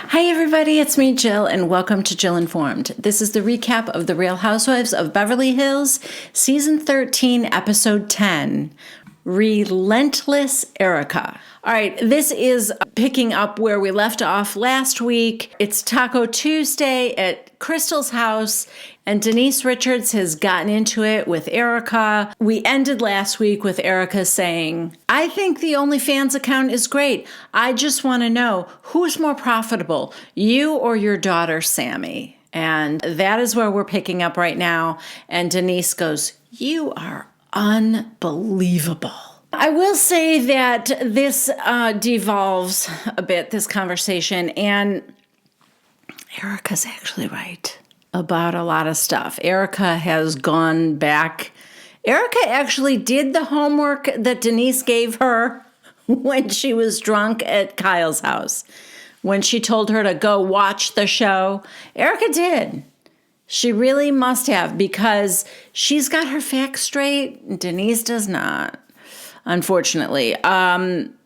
Hi everybody, it's me Jill and welcome to Jill Informed. This is the recap of The Real Housewives of Beverly Hills, Season 13, Episode 10, Re-Lentless Erika. All right, this is picking up where we left off last week. It's Taco Tuesday at Crystal's house, and Denise Richards has gotten into it with Erika. We ended last week with Erika saying, I think the OnlyFans account is great. I just want to know who's more profitable, you or your daughter, Sammy? And that is where we're picking up right now. And Denise goes, you are unbelievable. I will say that this devolves a bit, this conversation, and Erika's actually right about a lot of stuff. Erika has gone back. Erika actually did the homework that Denise gave her when she was drunk at Kyle's house. When she told her to go watch the show, Erika did. She really must have, because she's got her facts straight. Denise does not, unfortunately.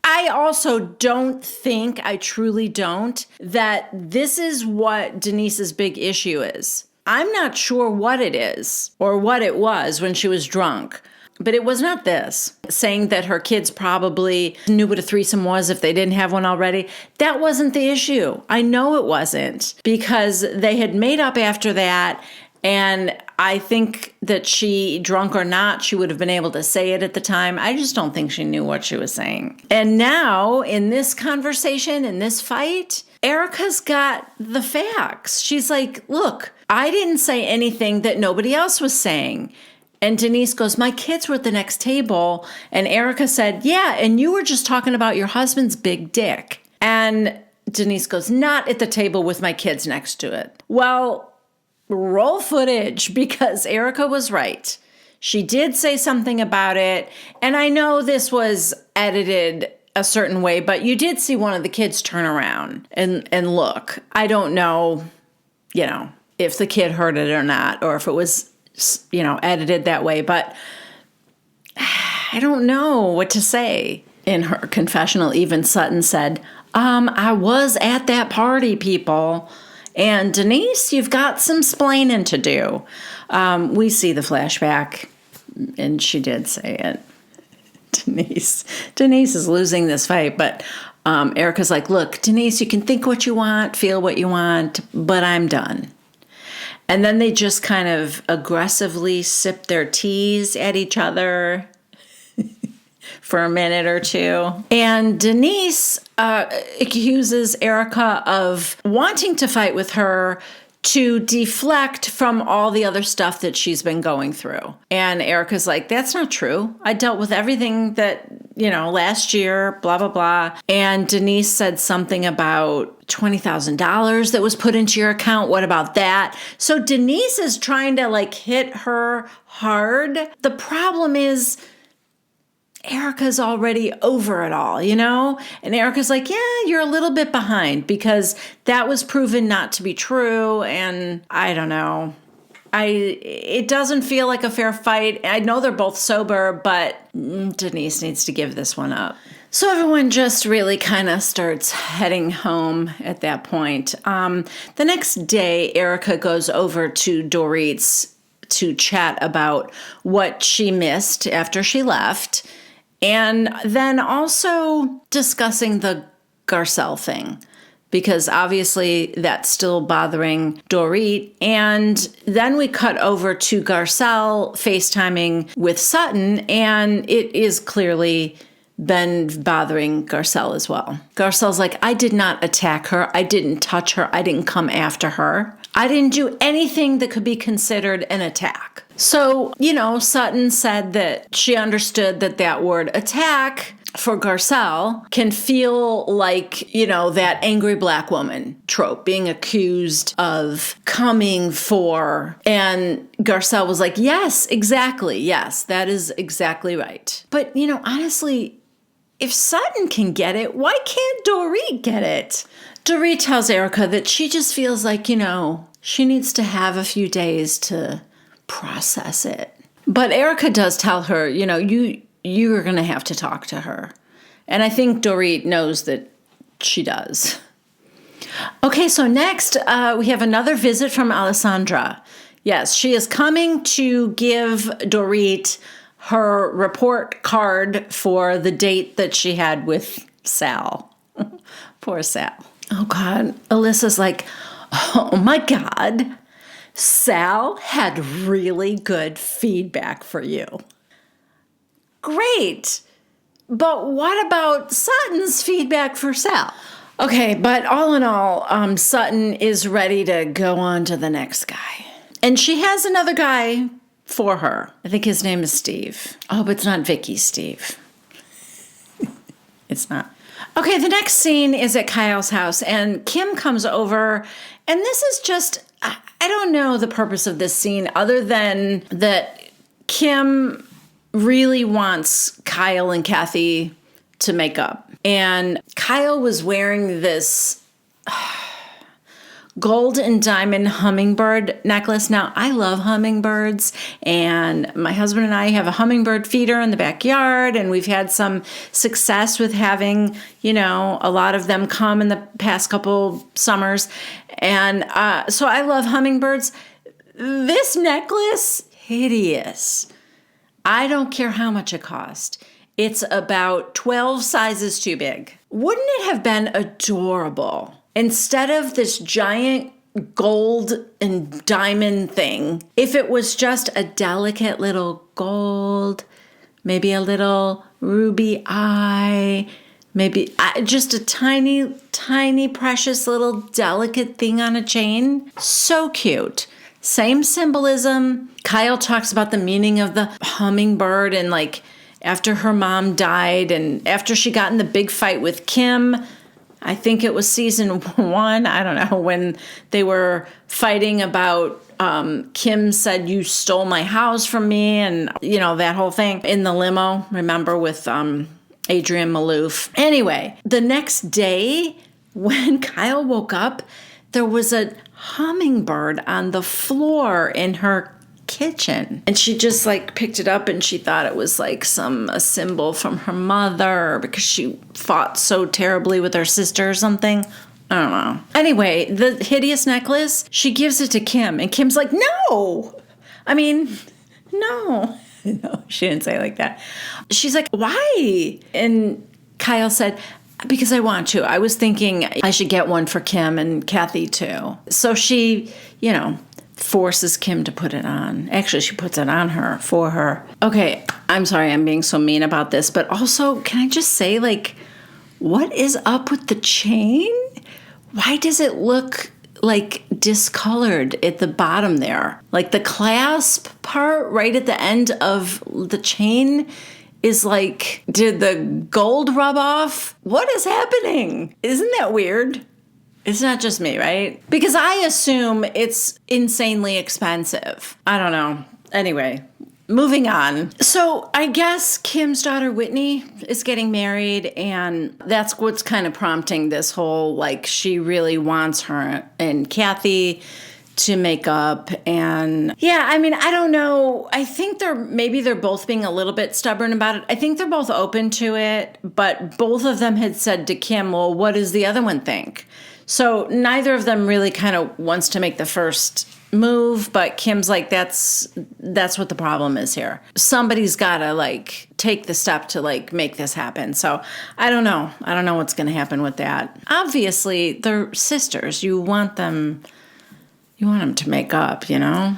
I also don't think, I truly don't, that this is what Denise's big issue is. I'm not sure what it is or what it was when she was drunk, but it was not this. Saying that her kids probably knew what a threesome was if they didn't have one already. That wasn't the issue. I know it wasn't, because they had made up after that. And I think that she, drunk or not, she would have been able to say it at the time. I just don't think she knew what she was saying. And now, in this conversation, in this fight, Erika's got the facts. She's like, look, I didn't say anything that nobody else was saying. And Denise goes, my kids were at the next table. And Erika said, yeah, and you were just talking about your husband's big dick. And Denise goes, not at the table with my kids next to it. Well, roll footage, because Erika was right. She did say something about it. And I know this was edited a certain way, but you did see one of the kids turn around and look. I don't know, if the kid heard it or not, or if it was, edited that way, but I don't know what to say. In her confessional, even Sutton said, I was at that party, people. And Denise, you've got some splaining to do. We see the flashback, and she did say it. Denise is losing this fight, but Erika's like, look, Denise, you can think what you want, feel what you want, but I'm done. And then they just kind of aggressively sip their teas at each other for a minute or two. And Denise accuses Erika of wanting to fight with her to deflect from all the other stuff that she's been going through. And Erika's like, that's not true. I dealt with everything that, last year, blah, blah, blah. And Denise said something about $20,000 that was put into your account. What about that? So Denise is trying to hit her hard. The problem is, Erika's already over it all, And Erika's like, yeah, you're a little bit behind, because that was proven not to be true. And I don't know. It doesn't feel like a fair fight. I know they're both sober, but Denise needs to give this one up. So everyone just really kind of starts heading home at that point. The next day, Erika goes over to Dorit's to chat about what she missed after she left. And then also discussing the Garcelle thing, because obviously that's still bothering Dorit. And then we cut over to Garcelle FaceTiming with Sutton, and it is clearly been bothering Garcelle as well. Garcelle's like, I did not attack her. I didn't touch her. I didn't come after her. I didn't do anything that could be considered an attack. So, Sutton said that she understood that word attack for Garcelle can feel like, that angry black woman trope, being accused of coming for. And Garcelle was like, yes, exactly. Yes, that is exactly right. But, honestly, if Sutton can get it, why can't Dorit get it? Dorit tells Erika that she just feels like, she needs to have a few days to process it. But Erika does tell her, you're going to have to talk to her. And I think Dorit knows that she does. Okay, so next we have another visit from Alessandra. Yes, she is coming to give Dorit her report card for the date that she had with Sal. Poor Sal. Oh, God. Alyssa's like, oh, my God. Sal had really good feedback for you. Great. But what about Sutton's feedback for Sal? Okay, but all in all, Sutton is ready to go on to the next guy. And she has another guy for her. I think his name is Steve. Oh, but it's not Vicky Steve. It's not. Okay, the next scene is at Kyle's house, and Kim comes over, and this is just, I don't know the purpose of this scene other than that Kim really wants Kyle and Kathy to make up. And Kyle was wearing this gold and diamond hummingbird necklace. Now, I love hummingbirds, and my husband and I have a hummingbird feeder in the backyard, and we've had some success with having, a lot of them come in the past couple summers. And so I love hummingbirds. This necklace, hideous. I don't care how much it cost. It's about 12 sizes too big. Wouldn't it have been adorable? Instead of this giant gold and diamond thing, if it was just a delicate little gold, maybe a little ruby eye, maybe just a tiny, tiny, precious little delicate thing on a chain. So cute. Same symbolism. Kyle talks about the meaning of the hummingbird and after her mom died and after she got in the big fight with Kim. I think it was season 1. I don't know, when they were fighting about Kim said, you stole my house from me. And, that whole thing in the limo, remember, with Adrienne Maloof. Anyway, the next day when Kyle woke up, there was a hummingbird on the floor in her kitchen. And she just picked it up and she thought it was a symbol from her mother because she fought so terribly with her sister or something. I don't know. Anyway, the hideous necklace, she gives it to Kim and Kim's like, no. I mean, no. No, she didn't say it like that. She's like, why? And Kyle said, because I want to. I was thinking I should get one for Kim and Kathy too. So she, forces Kim to put it on. Actually, she puts it on her for her. Okay, I'm sorry I'm being so mean about this, but also, can I just say, what is up with the chain? Why does it look discolored at the bottom there? The clasp part right at the end of the chain is did the gold rub off? What is happening? Isn't that weird? It's not just me, right? Because I assume it's insanely expensive. I don't know. Anyway, moving on. So I guess Kim's daughter Whitney is getting married, and that's what's kind of prompting this whole, she really wants her and Kathy to make up. And yeah, I mean, I don't know. I think they're both being a little bit stubborn about it. I think they're both open to it, but both of them had said to Kim, well, what does the other one think? So neither of them really kind of wants to make the first move, but Kim's like, that's what the problem is here. Somebody's got to take the step to make this happen. So I don't know. I don't know what's going to happen with that. Obviously, they're sisters. You want them to make up, Yeah,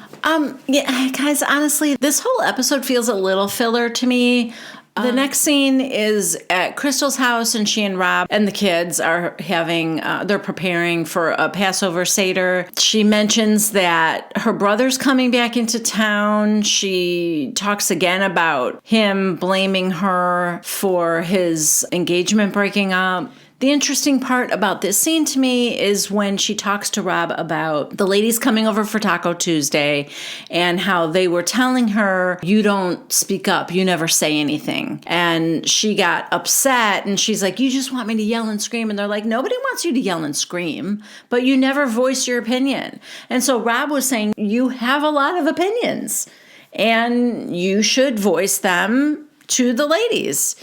guys, honestly, this whole episode feels a little filler to me. The next scene is at Crystal's house, and she and Rob and the kids are they're preparing for a Passover Seder. She mentions that her brother's coming back into town. She talks again about him blaming her for his engagement breaking up. The interesting part about this scene to me is when she talks to Rob about the ladies coming over for Taco Tuesday and how they were telling her, you don't speak up, you never say anything. And she got upset and she's like, you just want me to yell and scream. And they're like, nobody wants you to yell and scream, but you never voice your opinion. And so Rob was saying, you have a lot of opinions and you should voice them to the ladies.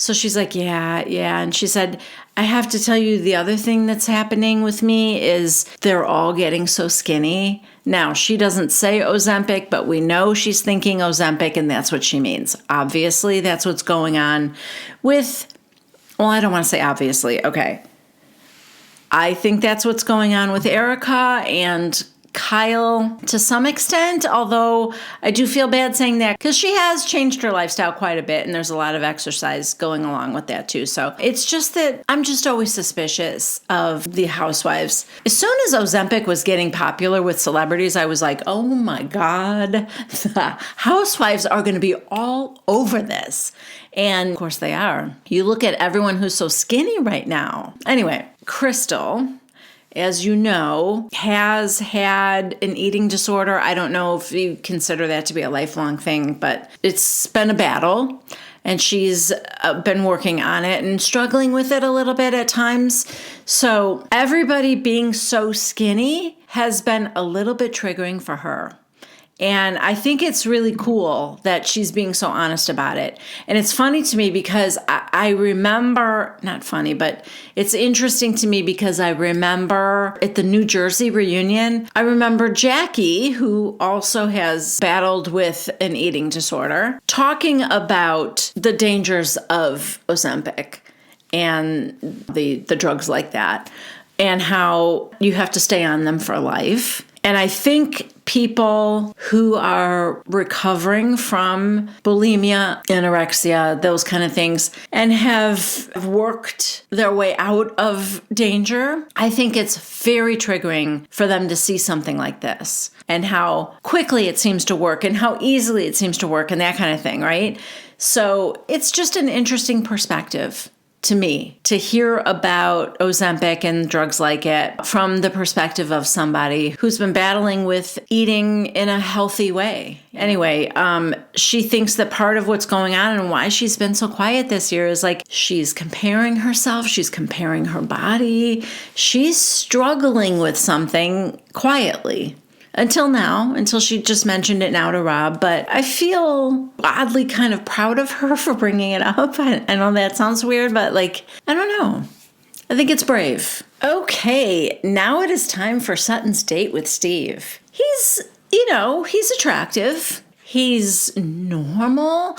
So she's like, yeah. And she said, I have to tell you, the other thing that's happening with me is they're all getting so skinny. Now, she doesn't say Ozempic, but we know she's thinking Ozempic, and that's what she means. Obviously, that's what's going on with, well, I don't want to say obviously. Okay. I think that's what's going on with Erika and Kyle to some extent, although I do feel bad saying that because she has changed her lifestyle quite a bit and there's a lot of exercise going along with that too. So it's just that I'm just always suspicious of the housewives. As soon as Ozempic was getting popular with celebrities, I was like, oh my God, the housewives are going to be all over this. And of course they are. You look at everyone who's so skinny right now. Anyway, Crystal, as you know, has had an eating disorder. I don't know if you consider that to be a lifelong thing, but it's been a battle. And she's been working on it and struggling with it a little bit at times. So everybody being so skinny has been a little bit triggering for her. And I think it's really cool that she's being so honest about it. And it's funny to me because I remember, not funny, but it's interesting to me because I remember at the New Jersey reunion, I remember Jackie, who also has battled with an eating disorder, talking about the dangers of Ozempic and the drugs like that, and how you have to stay on them for life. And I think people who are recovering from bulimia, anorexia, those kind of things, and have worked their way out of danger, I think it's very triggering for them to see something like this and how quickly it seems to work and how easily it seems to work and that kind of thing, right? So it's just an interesting perspective to me to hear about Ozempic and drugs like it from the perspective of somebody who's been battling with eating in a healthy way. Anyway, she thinks that part of what's going on and why she's been so quiet this year is like she's comparing herself, she's comparing her body, she's struggling with something quietly. Until now, until she just mentioned it now to Rob. But I feel oddly kind of proud of her for bringing it up. I know that sounds weird, but like, I don't know. I think it's brave. Okay, now it is time for Sutton's date with Steve. He's attractive. He's normal.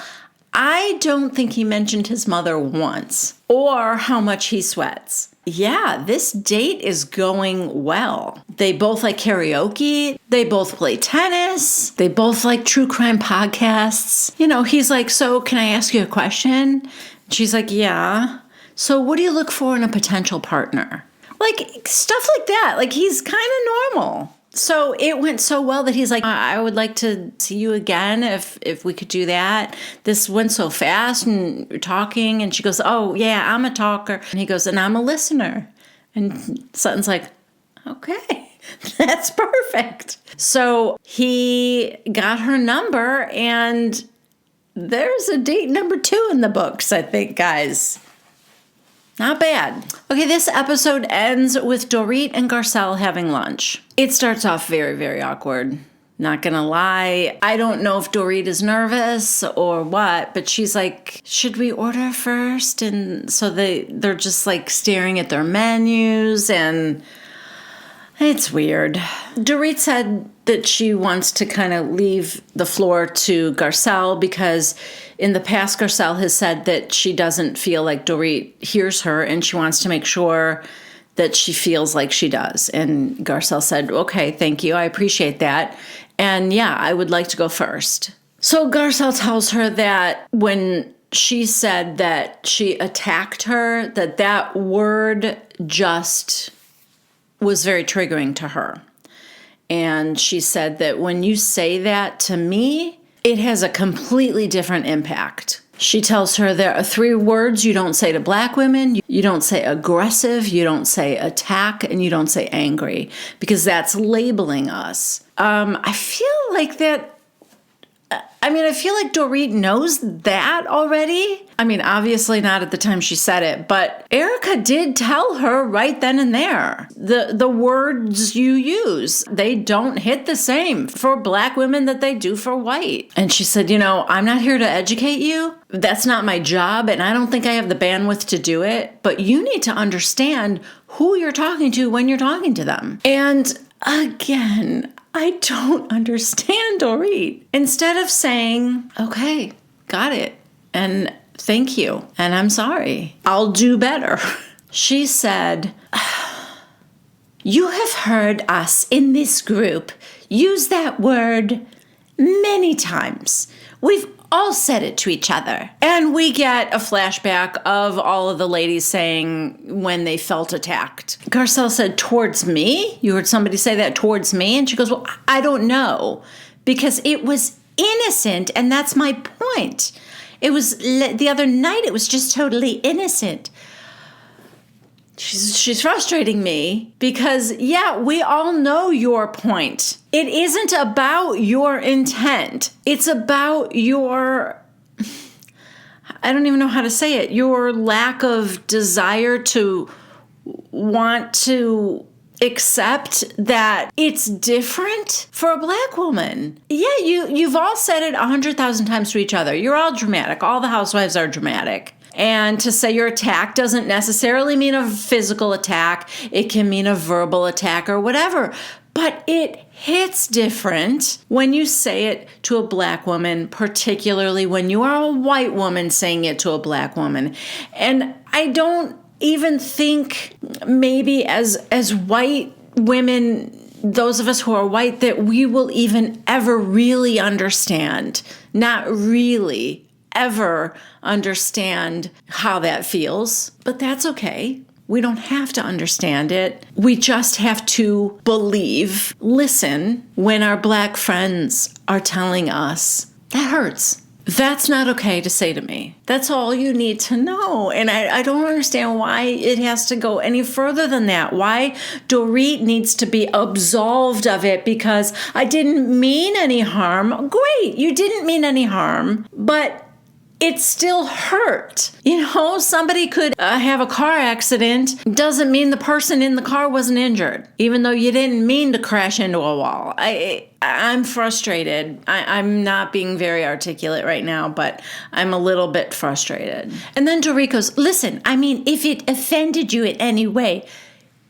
I don't think he mentioned his mother once or how much he sweats. Yeah, this date is going well. They both like karaoke. They both play tennis. They both like true crime podcasts. He's like, so can I ask you a question? She's like, yeah. So what do you look for in a potential partner? Like stuff like that. Like he's kind of normal. So it went so well that he's like, I would like to see you again if we could do that. This went so fast and we're talking. And she goes, oh, yeah, I'm a talker. And he goes, and I'm a listener. And Sutton's like, okay, that's perfect. So he got her number and there's a date number 2 in the books, I think, guys. Not bad. Okay, this episode ends with Dorit and Garcelle having lunch. It starts off very, very awkward. Not gonna lie. I don't know if Dorit is nervous or what, but she's like, should we order first? And so they're just like staring at their menus and it's weird. Dorit said that she wants to kind of leave the floor to Garcelle because in the past, Garcelle has said that she doesn't feel like Dorit hears her and she wants to make sure that she feels like she does. And Garcelle said, okay, thank you. I appreciate that. And yeah, I would like to go first. So Garcelle tells her that when she said that she attacked her, that word just was very triggering to her. And she said that when you say that to me, it has a completely different impact. She tells her there are 3 words you don't say to Black women. You don't say aggressive, you don't say attack, and you don't say angry, because that's labeling us. I feel like that I mean, I feel like Dorit knows that already. I mean, obviously not at the time she said it, but Erika did tell her right then and there. The words you use, they don't hit the same for Black women that they do for white. And she said, I'm not here to educate you. That's not my job, and I don't think I have the bandwidth to do it. But you need to understand who you're talking to when you're talking to them. And again, I don't understand Dorit. Instead of saying, okay, got it, and thank you, and I'm sorry, I'll do better, she said, you have heard us in this group use that word many times. We've all said it to each other. And we get a flashback of all of the ladies saying when they felt attacked. Garcelle said, towards me? You heard somebody say that, towards me? And she goes, well, I don't know, because it was innocent, and that's my point. It was the other night, it was just totally innocent. She's frustrating me because, yeah, we all know your point. It isn't about your intent. It's about your, I don't even know how to say it, your lack of desire to want to accept that it's different for a Black woman. Yeah, you've all said it 100,000 times to each other. You're all dramatic. All the housewives are dramatic. And to say you're attacked doesn't necessarily mean a physical attack. It can mean a verbal attack or whatever. But it hits different when you say it to a Black woman, particularly when you are a white woman saying it to a Black woman. And I don't even think maybe as white women, those of us who are white, that we will even ever really understand, not really ever understand how that feels, but that's okay. We don't have to understand it. We just have to believe, listen when our Black friends are telling us, that hurts. That's not okay to say to me. That's all you need to know. And I don't understand why it has to go any further than that. Why Dorit needs to be absolved of it because I didn't mean any harm. Great, you didn't mean any harm, but it still hurt. Somebody could have a car accident. Doesn't mean the person in the car wasn't injured, even though you didn't mean to crash into a wall. I'm frustrated. I'm not being very articulate right now, but I'm a little bit frustrated. And then Dorit goes, listen, I mean, if it offended you in any way,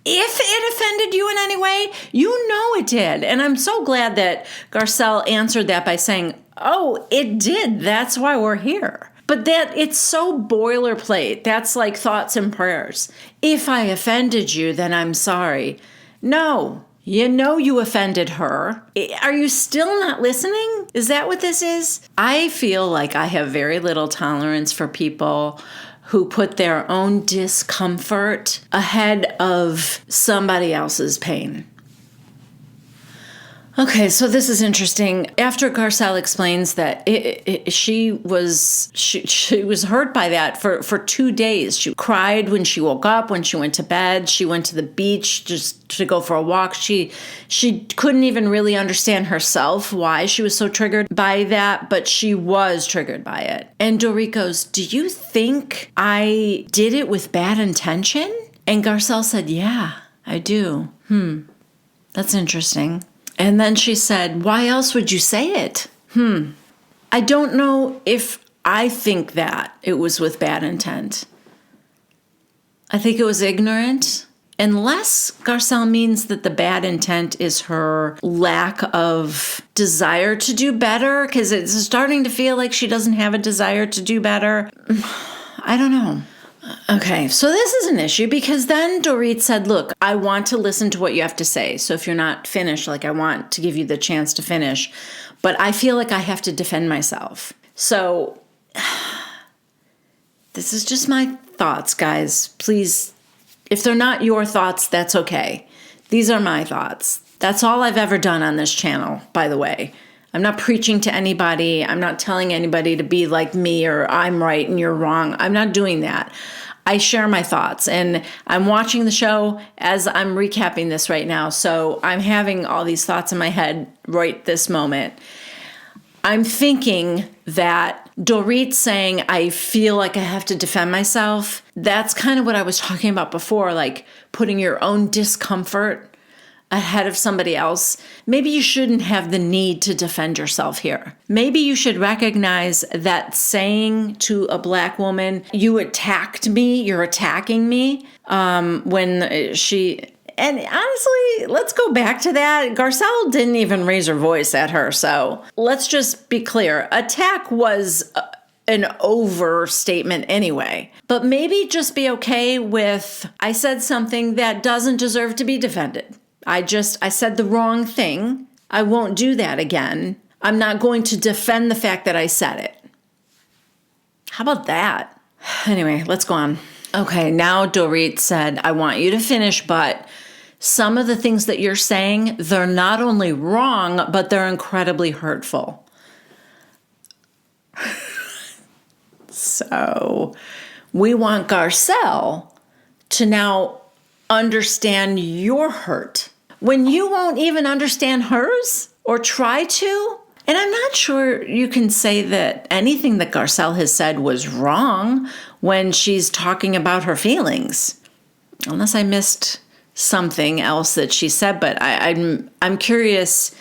if it offended you in any way, you know it did. And I'm so glad that Garcelle answered that by saying, oh, it did. That's why we're here. But that it's so boilerplate. That's like thoughts and prayers. If I offended you, then I'm sorry. No, you offended her. Are you still not listening? Is that what this is? I feel like I have very little tolerance for people who put their own discomfort ahead of somebody else's pain. Okay, so this is interesting. After Garcelle explains that she was hurt by that for 2 days. She cried when she woke up, when she went to bed. She went to the beach just to go for a walk. She couldn't even really understand herself why she was so triggered by that, but she was triggered by it. And Dorit goes, do you think I did it with bad intention? And Garcelle said, yeah, I do. That's interesting. And then she said, why else would you say it? I don't know if I think that it was with bad intent. I think it was ignorant. Unless Garcelle means that the bad intent is her lack of desire to do better, because it's starting to feel like she doesn't have a desire to do better. I don't know. Okay, so this is an issue because then Dorit said, look, I want to listen to what you have to say. So if you're not finished, I want to give you the chance to finish. But I feel like I have to defend myself. So this is just my thoughts, guys. Please, if they're not your thoughts, that's okay. These are my thoughts. That's all I've ever done on this channel, by the way. I'm not preaching to anybody. I'm not telling anybody to be like me or I'm right and you're wrong. I'm not doing that. I share my thoughts, and I'm watching the show as I'm recapping this right now. So I'm having all these thoughts in my head right this moment. I'm thinking that Dorit saying, I feel like I have to defend myself, that's kind of what I was talking about before, like putting your own discomfort ahead of somebody else. Maybe you shouldn't have the need to defend yourself here. Maybe you should recognize that saying to a Black woman, you attacked me, you're attacking me, when she... And honestly, let's go back to that. Garcelle didn't even raise her voice at her. So let's just be clear. Attack was an overstatement anyway. But maybe just be okay with, I said something that doesn't deserve to be defended. I said the wrong thing. I won't do that again. I'm not going to defend the fact that I said it. How about that? Anyway, let's go on. Okay, now Dorit said, I want you to finish, but some of the things that you're saying, they're not only wrong, but they're incredibly hurtful. So we want Garcelle to now understand your hurt when you won't even understand hers or try to. And I'm not sure you can say that anything that Garcelle has said was wrong when she's talking about her feelings, unless I missed something else that she said. But I'm curious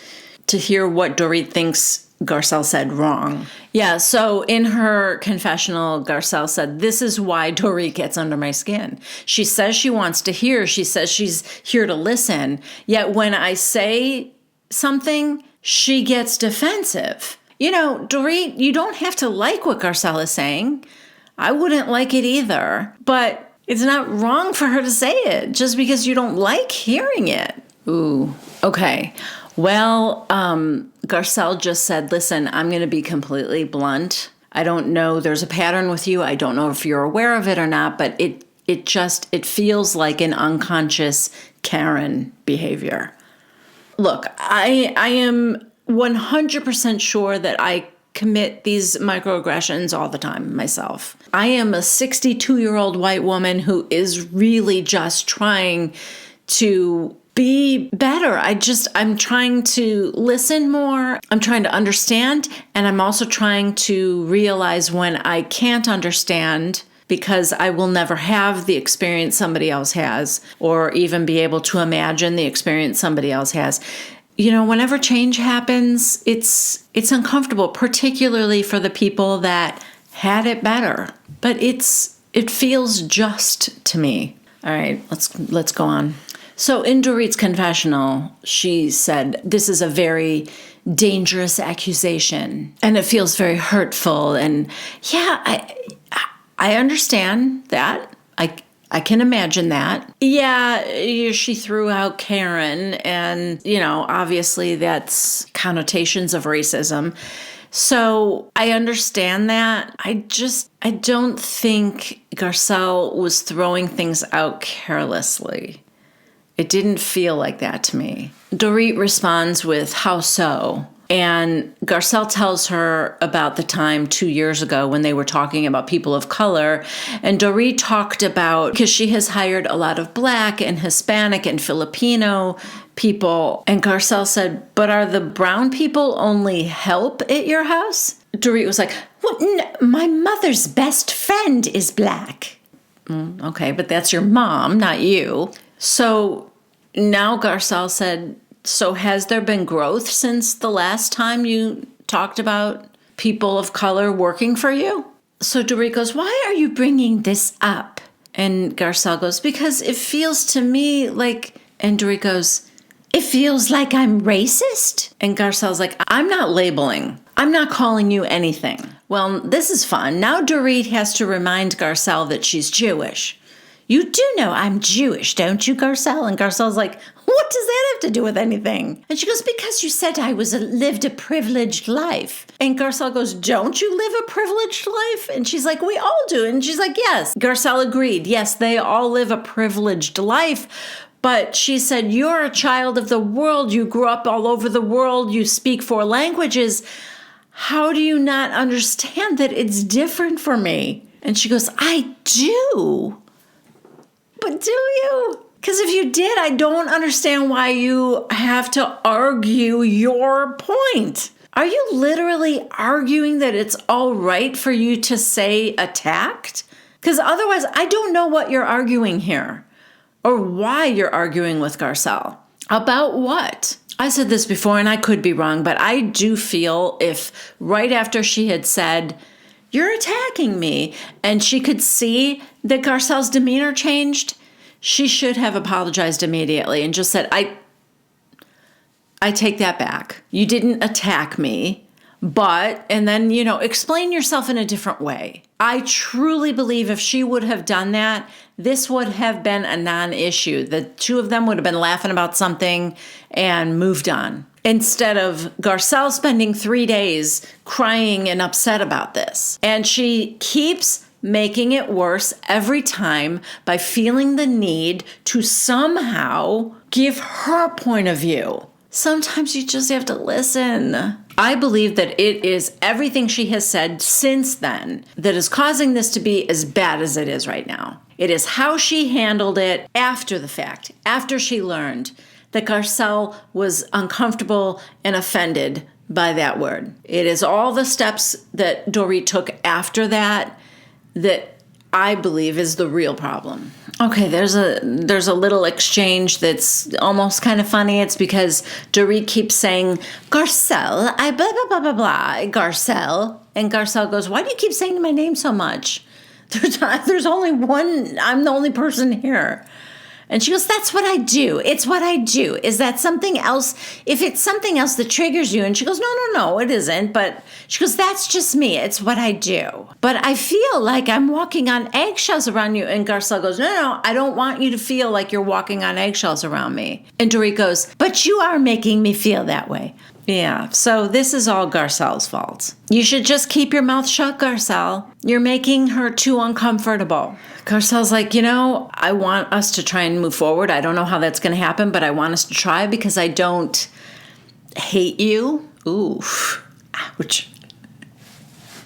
to hear what Dorit thinks Garcelle said wrong. Yeah, so in her confessional, Garcelle said, this is why Dorit gets under my skin. She says she wants to hear. She says she's here to listen. Yet when I say something, she gets defensive. You know, Dorit, you don't have to like what Garcelle is saying. I wouldn't like it either. But it's not wrong for her to say it just because you don't like hearing it. Ooh, okay. Well, Garcelle just said, listen, I'm going to be completely blunt. I don't know. There's a pattern with you. I don't know if you're aware of it or not, but it feels like an unconscious Karen behavior. Look, I am 100% sure that I commit these microaggressions all the time myself. I am a 62-year-old white woman who is really just trying to be better. I'm trying to listen more. I'm trying to understand. And I'm also trying to realize when I can't understand, because I will never have the experience somebody else has, or even be able to imagine the experience somebody else has. You know, whenever change happens, it's uncomfortable, particularly for the people that had it better. But it feels just to me. All right, let's go on. So in Dorit's confessional, she said, this is a very dangerous accusation, and it feels very hurtful. And yeah, I understand that. I can imagine that. Yeah, she threw out Karen, and, you know, obviously that's connotations of racism. So I understand that. I don't think Garcelle was throwing things out carelessly. It didn't feel like that to me. Dorit responds with, how so? And Garcelle tells her about the time 2 years ago when they were talking about people of color. And Dorit talked about, because she has hired a lot of Black and Hispanic and Filipino people. And Garcelle said, but are the brown people only help at your house? Dorit was like, well, my mother's best friend is Black. Okay, but that's your mom, not you. So now Garcelle said, so has there been growth since the last time you talked about people of color working for you? So Dorit goes, why are you bringing this up? And Garcelle goes, because it feels to me like, and Dorit goes, it feels like I'm racist? And Garcelle's like, I'm not labeling. I'm not calling you anything. Well, this is fun. Now Dorit has to remind Garcelle that she's Jewish. You do know I'm Jewish, don't you, Garcelle? And Garcelle's like, what does that have to do with anything? And she goes, because you said I lived a privileged life. And Garcelle goes, don't you live a privileged life? And she's like, we all do. And she's like, yes. Garcelle agreed. Yes, they all live a privileged life. But she said, you're a child of the world. You grew up all over the world. You speak 4 languages. How do you not understand that it's different for me? And she goes, I do. But do you? Because if you did, I don't understand why you have to argue your point. Are you literally arguing that it's all right for you to say attacked? Because otherwise, I don't know what you're arguing here or why you're arguing with Garcelle. About what? I said this before and I could be wrong, but I do feel if right after she had said, "You're attacking me," and she could see that Garcelle's demeanor changed, she should have apologized immediately and just said, I take that back. You didn't attack me, but, and then, explain yourself in a different way. I truly believe if she would have done that, this would have been a non-issue. The two of them would have been laughing about something and moved on. Instead of Garcelle spending 3 days crying and upset about this. And she keeps making it worse every time by feeling the need to somehow give her point of view. Sometimes you just have to listen. I believe that it is everything she has said since then that is causing this to be as bad as it is right now. It is how she handled it after the fact, after she learned that Garcelle was uncomfortable and offended by that word. It is all the steps that Dorit took after that I believe is the real problem. Okay, there's a little exchange that's almost kind of funny. It's because Dorit keeps saying, "Garcelle, I blah, blah, blah, blah, blah, Garcelle." And Garcelle goes, "Why do you keep saying my name so much? There's only one, I'm the only person here." And she goes, "That's what I do. It's what I do. Is that something else? If it's something else that triggers you?" And she goes, No, it isn't. But she goes, "That's just me. It's what I do. But I feel like I'm walking on eggshells around you." And Garcelle goes, No, I don't want you to feel like you're walking on eggshells around me. And Dorit goes, "But you are making me feel that way." Yeah, so this is all Garcelle's fault. You should just keep your mouth shut, Garcelle. You're making her too uncomfortable. Garcelle's like, I want us to try and move forward. I don't know how that's going to happen, but I want us to try because I don't hate you. Ooh, ouch.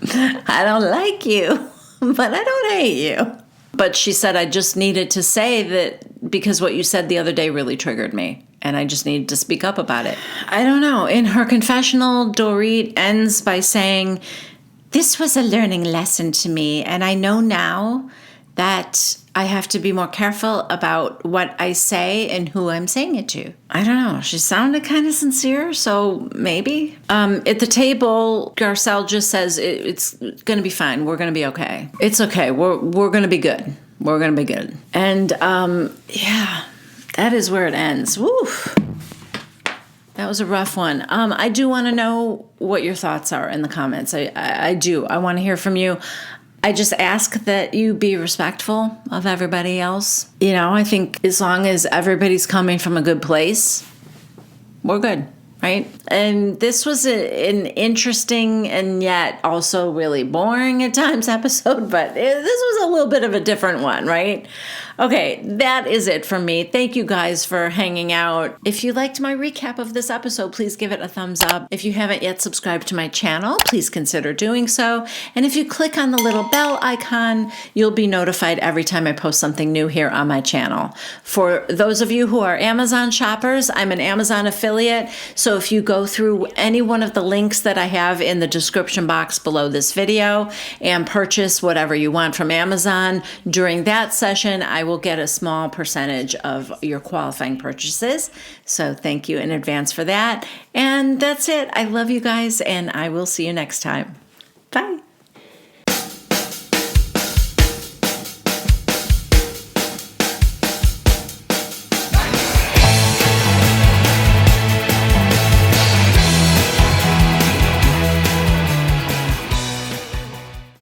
I don't like you, but I don't hate you. But she said, I just needed to say that because what you said the other day really triggered me. And I just needed to speak up about it. I don't know. In her confessional, Dorit ends by saying, "This was a learning lesson to me. And I know now that I have to be more careful about what I say and who I'm saying it to." I don't know. She sounded kind of sincere, so maybe. At the table, Garcelle just says, it's going to be fine. We're going to be okay. It's okay. We're going to be good. We're going to be good. And yeah. That is where it ends. Woo. That was a rough one. I do want to know what your thoughts are in the comments. I do. I want to hear from you. I just ask that you be respectful of everybody else. I think as long as everybody's coming from a good place, we're good, right? And this was an interesting and yet also really boring at times episode, but this was a little bit of a different one, right? Okay, that is it from me. Thank you guys for hanging out. If you liked my recap of this episode, please give it a thumbs up. If you haven't yet subscribed to my channel, please consider doing so. And if you click on the little bell icon, you'll be notified every time I post something new here on my channel. For those of you who are Amazon shoppers, I'm an Amazon affiliate. So if you go through any one of the links that I have in the description box below this video and purchase whatever you want from Amazon, during that session, I will get a small percentage of your qualifying purchases. So thank you in advance for that. And that's it. I love you guys, and I will see you next time.